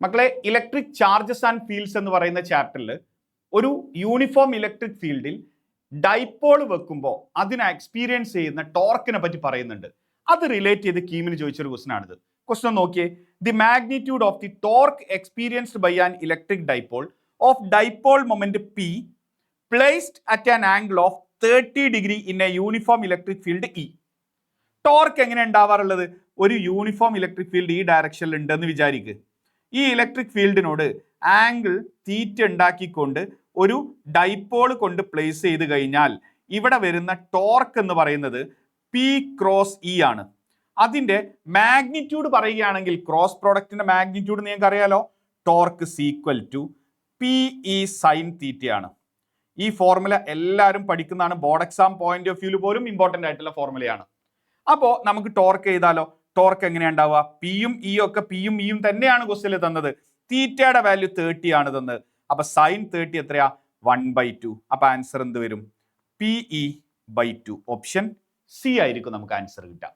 മക്കളെ, electric charges and fields എന്ന് പറയുന്ന ചാപ്റ്ററിൽ ഒരു യൂണിഫോം ഇലക്ട്രിക് ഫീൽഡിൽ ഡൈപോൾ വെക്കുമ്പോൾ അതിനെ എക്സ്പീരിയൻസ് ചെയ്യുന്ന ടോർക്കിനെ പറ്റി പറയുന്നുണ്ട്. അത് റിലേറ്റ് ചെയ്ത് കീമിന് ചോദിച്ചൊരു ക്വസ്റ്റൻ ആണിത്. ക്വസ്റ്റൻ നോക്കിയേ. The magnitude of the torque experienced by an electric dipole of dipole moment P placed at an angle of 30 degree in a uniform electric field E. Torque എങ്ങനെ ഉണ്ടാവാറുള്ളത്? ഒരു യൂണിഫോം ഇലക്ട്രിക് ഫീൽഡ് ഈ ഡയറക്ഷനിൽ ഉണ്ടെന്ന് വിചാരിക്കുക. ഈ electric ഫീൽഡിനോട് angle theta ഉണ്ടാക്കിക്കൊണ്ട് ഒരു ഡൈപോൾ കൊണ്ട് പ്ലേസ് ചെയ്ത് കഴിഞ്ഞാൽ ഇവിടെ വരുന്ന ടോർക്ക് എന്ന് പറയുന്നത് പി ക്രോസ് ഇ ആണ്. അതിന്റെ മാഗ്നിറ്റ്യൂഡ് പറയുകയാണെങ്കിൽ ക്രോസ് പ്രോഡക്റ്റിന്റെ മാഗ്നിറ്റ്യൂഡ് നിങ്ങൾക്ക് അറിയാലോ, torque equal to P E sine തീറ്റയാണ്. ഈ ഫോർമുല എല്ലാവരും പഠിക്കുന്നതാണ്. ബോർഡ് എക്സാം പോയിന്റ് ഓഫ് വ്യൂവിൽ പോലും ഇമ്പോർട്ടൻ്റ് ആയിട്ടുള്ള ഫോർമുലയാണ്. അപ്പോൾ നമുക്ക് ടോർക്ക് ചെയ്താലോ. ടോർക്ക് എങ്ങനെയാണ് ഉണ്ടാവുക? പിയും ഇയും ഒക്കെ പിയും ഇയും തന്നെയാണ് ക്വസ്റ്റ്യനിൽ തന്നത്. തീറ്റയുടെ വാല്യൂ 30 ആണ് തന്നത്. അപ്പൊ സൈൻ 30 എത്രയാ? 1/2. അപ്പൊ ആൻസർ എന്ത് വരും? PE/2. ഓപ്ഷൻ സി ആയിരിക്കും നമുക്ക് ആൻസർ കിട്ടുക.